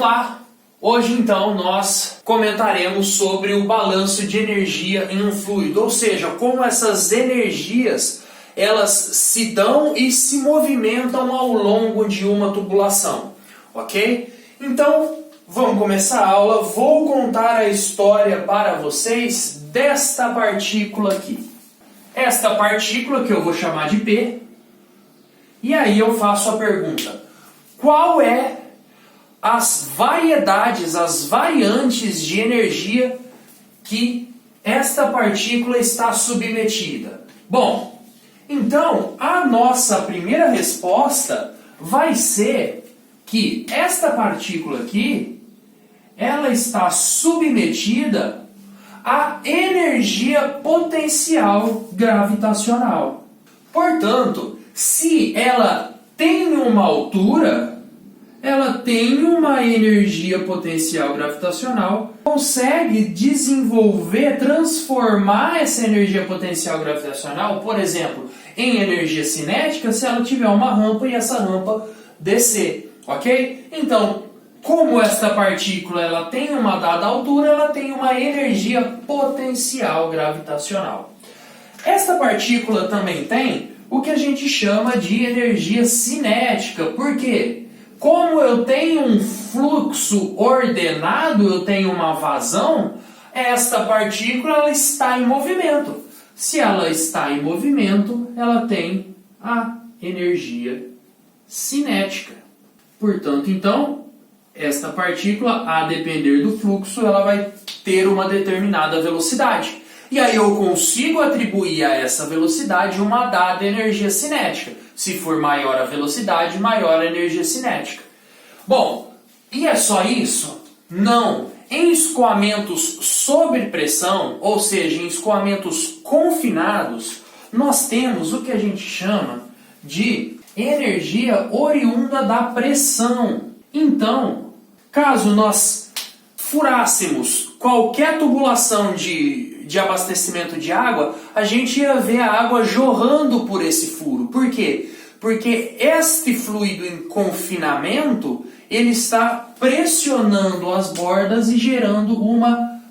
Olá! Hoje então nós comentaremos sobre o balanço de energia em um fluido, ou seja, como essas energias elas se dão e se movimentam ao longo de uma tubulação, ok? Então vamos começar a aula. Vou contar a história para vocês desta partícula aqui. Esta partícula que eu vou chamar de P, e aí eu faço a pergunta: qual é as variedades, as variantes de energia que esta partícula está submetida? Bom, então a nossa primeira resposta vai ser que esta partícula aqui, ela está submetida à energia potencial gravitacional. Portanto, se ela tem uma altura, ela tem uma energia potencial gravitacional, consegue desenvolver, transformar essa energia potencial gravitacional, por exemplo, em energia cinética, se ela tiver uma rampa e essa rampa descer, ok? Então, como esta partícula ela tem uma dada altura, ela tem uma energia potencial gravitacional. Esta partícula também tem o que a gente chama de energia cinética. Por quê? Como eu tenho um fluxo ordenado, eu tenho uma vazão, esta partícula ela está em movimento. Se ela está em movimento, ela tem a energia cinética. Portanto, então, esta partícula, a depender do fluxo, ela vai ter uma determinada velocidade. E aí eu consigo atribuir a essa velocidade uma dada energia cinética. Se for maior a velocidade, maior a energia cinética. Bom, e é só isso? Não. Em escoamentos sob pressão, ou seja, em escoamentos confinados, nós temos o que a gente chama de energia oriunda da pressão. Então, caso nós furássemos qualquer tubulação de abastecimento de água, a gente ia ver a água jorrando por esse furo. Por quê? Porque este fluido em confinamento, ele está pressionando as bordas e gerando uma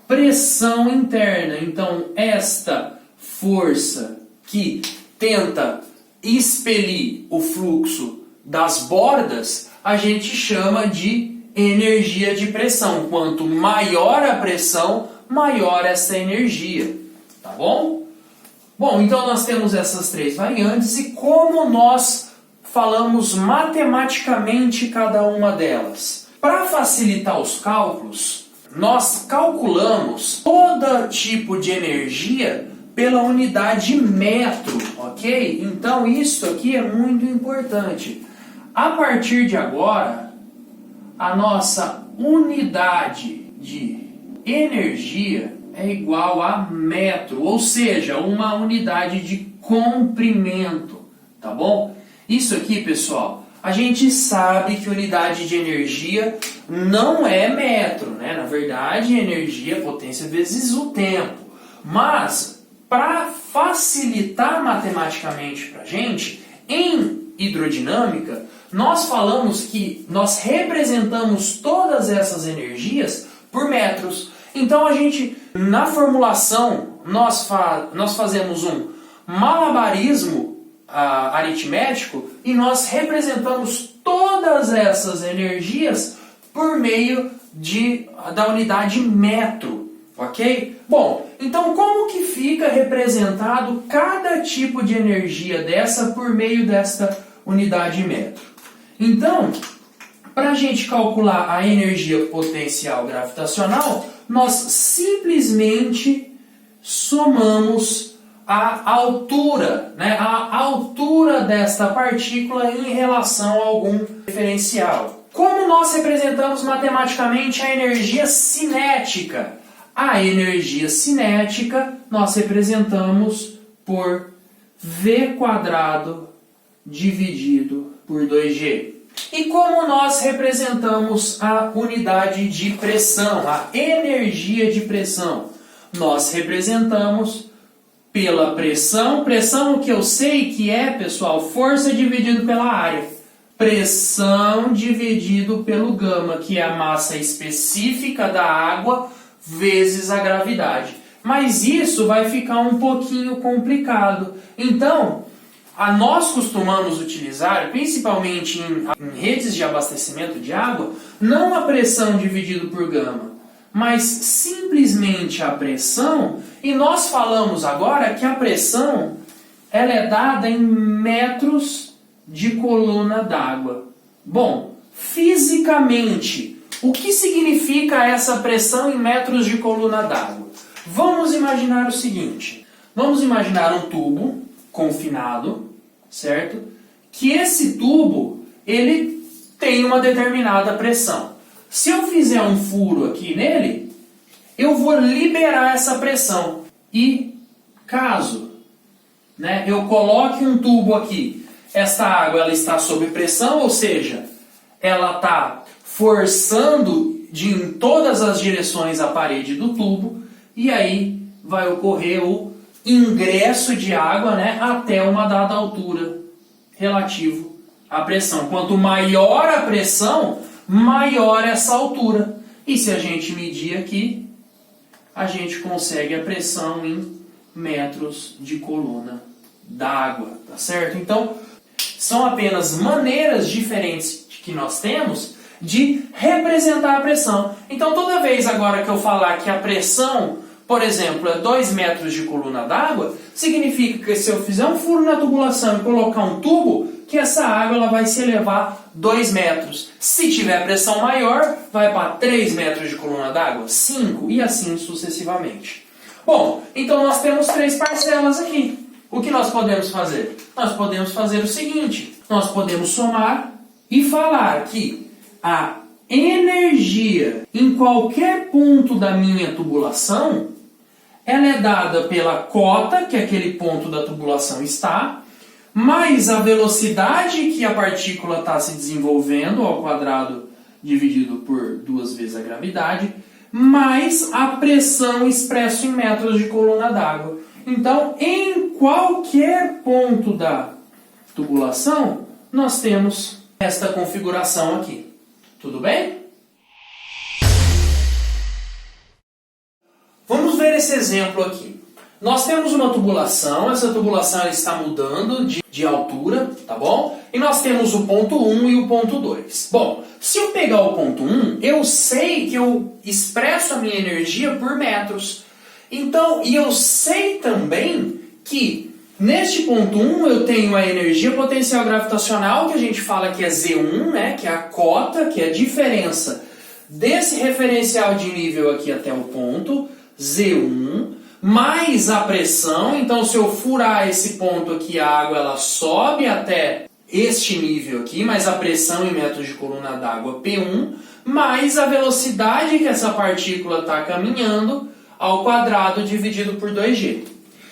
pressão interna. Então, esta força que tenta expelir o fluxo das bordas, a gente chama de energia de pressão. Quanto maior a pressão, maior essa energia, tá bom? Bom, então nós temos essas três variantes e como nós falamos matematicamente cada uma delas. Para facilitar os cálculos, nós calculamos todo tipo de energia pela unidade metro, ok? Então isso aqui é muito importante. A partir de agora, a nossa unidade de energia é igual a metro, ou seja, uma unidade de comprimento, tá bom? Isso aqui, pessoal, a gente sabe que unidade de energia não é metro, né? Na verdade, energia é potência vezes o tempo. Mas, para facilitar matematicamente para a gente, em hidrodinâmica, nós falamos que nós representamos todas essas energias por metros. Então a gente, na formulação, nós fazemos um malabarismo aritmético e nós representamos todas essas energias por meio da unidade metro, ok? Bom, então como que fica representado cada tipo de energia dessa por meio desta unidade metro? Então, para a gente calcular a energia potencial gravitacional, nós simplesmente somamos a altura, né? A altura desta partícula em relação a algum referencial. Como nós representamos matematicamente a energia cinética? A energia cinética nós representamos por V² dividido por 2G. E como nós representamos a unidade de pressão, a energia de pressão? Nós representamos pela pressão, pressão que eu sei que é, pessoal, força dividido pela área. pressão dividido pelo gama, que é a massa específica da água vezes a gravidade. Mas isso vai ficar um pouquinho complicado. Então, nós costumamos utilizar, principalmente em redes de abastecimento de água, não a pressão dividido por gama, mas simplesmente a pressão. E nós falamos agora que a pressão ela é dada em metros de coluna d'água. Bom, fisicamente, o que significa essa pressão em metros de coluna d'água? Vamos imaginar o seguinte. Vamos imaginar um tubo confinado, certo? Que esse tubo, ele tem uma determinada pressão. Se eu fizer um furo aqui nele, eu vou liberar essa pressão. E caso, eu coloque um tubo aqui, esta água ela está sob pressão, ou seja, ela está forçando em todas as direções a parede do tubo, e aí vai ocorrer o ingresso de água até uma dada altura relativo à pressão. Quanto maior a pressão, maior essa altura. E se a gente medir aqui, a gente consegue a pressão em metros de coluna d'água, tá certo? Então, são apenas maneiras diferentes que nós temos de representar a pressão. Então, toda vez agora que eu falar que a pressão, por exemplo, é 2 metros de coluna d'água, significa que se eu fizer um furo na tubulação e colocar um tubo, que essa água ela vai se elevar 2 metros. Se tiver pressão maior, vai para 3 metros de coluna d'água, 5 e assim sucessivamente. Bom, então nós temos 3 parcelas aqui. O que nós podemos fazer? Nós podemos fazer o seguinte, nós podemos somar e falar que a energia em qualquer ponto da minha tubulação, ela é dada pela cota que aquele ponto da tubulação está, mais a velocidade que a partícula está se desenvolvendo ao quadrado dividido por 2 vezes a gravidade, mais a pressão expresso em metros de coluna d'água. Então, em qualquer ponto da tubulação, nós temos esta configuração aqui. Tudo bem? Vamos ver esse exemplo aqui. Nós temos uma tubulação, essa tubulação ela está mudando de altura, tá bom? E nós temos o ponto 1 e o ponto 2. Bom, se eu pegar o ponto 1, eu sei que eu expresso a minha energia por metros. Então, e eu sei também que neste ponto 1 eu tenho a energia potencial gravitacional, que a gente fala que é Z1, que é a cota, que é a diferença desse referencial de nível aqui até o ponto, Z1, mais a pressão. Então, se eu furar esse ponto aqui, a água ela sobe até este nível aqui, mais a pressão em metros de coluna d'água, P1, mais a velocidade que essa partícula está caminhando ao quadrado dividido por 2G.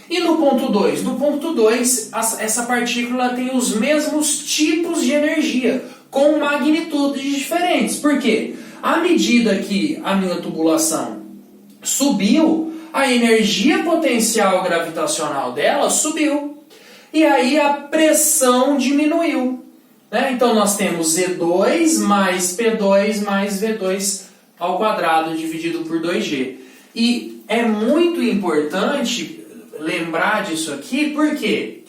E no ponto 2? No ponto 2, essa partícula tem os mesmos tipos de energia, com magnitudes diferentes. Por quê? À medida que a minha tubulação subiu, a energia potencial gravitacional dela subiu. E aí a pressão diminuiu. Então nós temos Z2 mais P2 mais V2 ao quadrado dividido por 2G. E é muito importante lembrar disso aqui, porque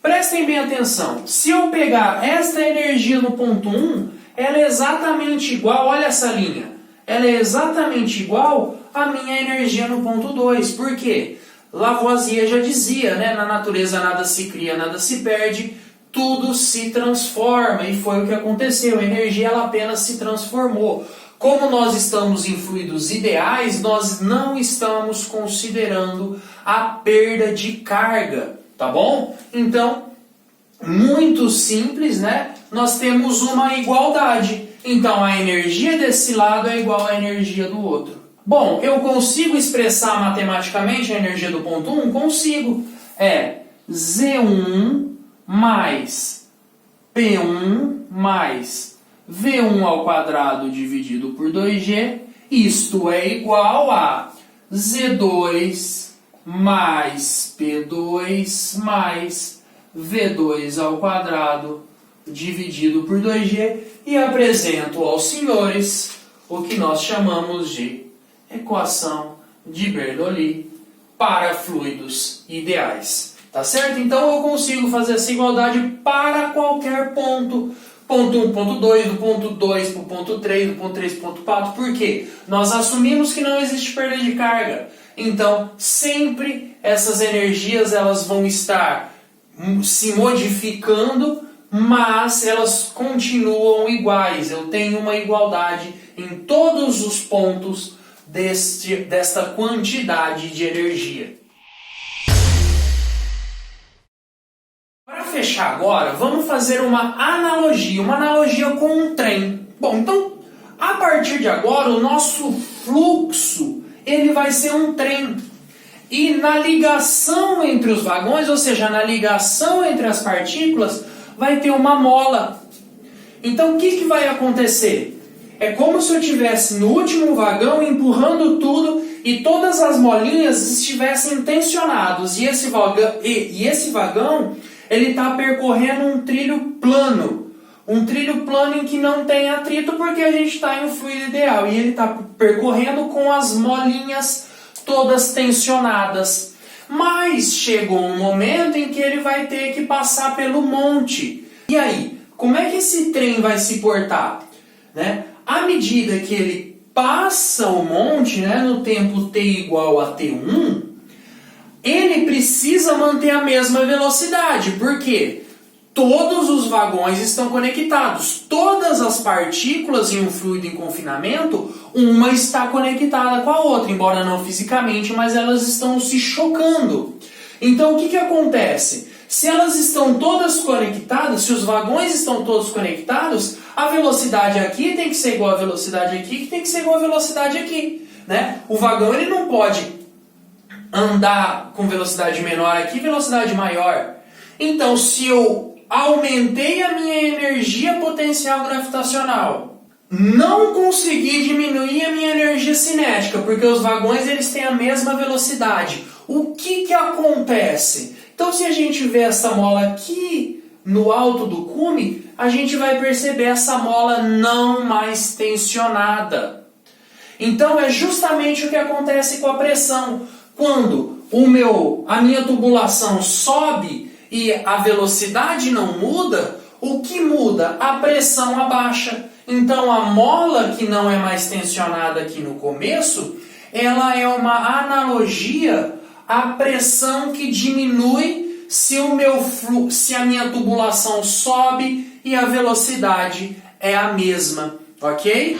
prestem bem atenção. Se eu pegar esta energia no ponto 1, ela é exatamente igual, olha essa linha, ela é exatamente igual à minha energia no ponto 2. Por quê? Lavoisier já dizia, na natureza nada se cria, nada se perde, tudo se transforma. E foi o que aconteceu, a energia ela apenas se transformou. Como nós estamos em fluidos ideais, nós não estamos considerando a perda de carga, tá bom? Então, muito simples, Nós temos uma igualdade. Então, a energia desse lado é igual à energia do outro. Bom, eu consigo expressar matematicamente a energia do ponto 1? Consigo. É Z1 mais P1 mais V1 ao quadrado dividido por 2G. Isto é igual a Z2 mais P2 mais V2 ao quadrado dividido por 2G e apresento aos senhores o que nós chamamos de equação de Bernoulli para fluidos ideais. Tá certo? Então eu consigo fazer essa igualdade para qualquer ponto. Ponto 1, ponto 2, do ponto 2 para o ponto 3, do ponto 3 para o ponto 4. Por quê? Nós assumimos que não existe perda de carga. Então, sempre essas energias elas vão estar se modificando, mas elas continuam iguais. Eu tenho uma igualdade em todos os pontos desta quantidade de energia. Para fechar agora, vamos fazer uma analogia com um trem. Bom, então, a partir de agora, o nosso fluxo ele vai ser um trem. E na ligação entre os vagões, ou seja, na ligação entre as partículas, vai ter uma mola. Então, o que vai acontecer? É como se eu estivesse no último vagão empurrando tudo e todas as molinhas estivessem tensionados. E esse vagão ele está percorrendo um trilho plano. Um trilho plano em que não tem atrito porque a gente está em um fluido ideal. E ele está percorrendo com as molinhas todas tensionadas. Mas chegou um momento em que ele vai ter que passar pelo monte. E aí, como é que esse trem vai se portar? Né? À medida que ele passa o monte, né, no tempo t igual a t1, ele precisa manter a mesma velocidade. Por quê? Todos os vagões estão conectados. Todas as partículas em um fluido em confinamento, uma está conectada com a outra, embora não fisicamente, mas elas estão se chocando. Então o que acontece? Se elas estão todas conectadas, se os vagões estão todos conectados, a velocidade aqui tem que ser igual à velocidade aqui, que tem que ser igual à velocidade aqui. Né? O vagão ele não pode andar com velocidade menor aqui, velocidade maior. Então, se eu aumentei a minha energia potencial gravitacional, não consegui diminuir a minha energia cinética, porque os vagões eles têm a mesma velocidade. O que acontece? Então, se a gente vê essa mola aqui no alto do cume, a gente vai perceber essa mola não mais tensionada. Então, é justamente o que acontece com a pressão. Quando a minha tubulação sobe e a velocidade não muda, o que muda? A pressão abaixa. Então a mola que não é mais tensionada aqui no começo, ela é uma analogia à pressão que diminui se a minha tubulação sobe e a velocidade é a mesma, ok?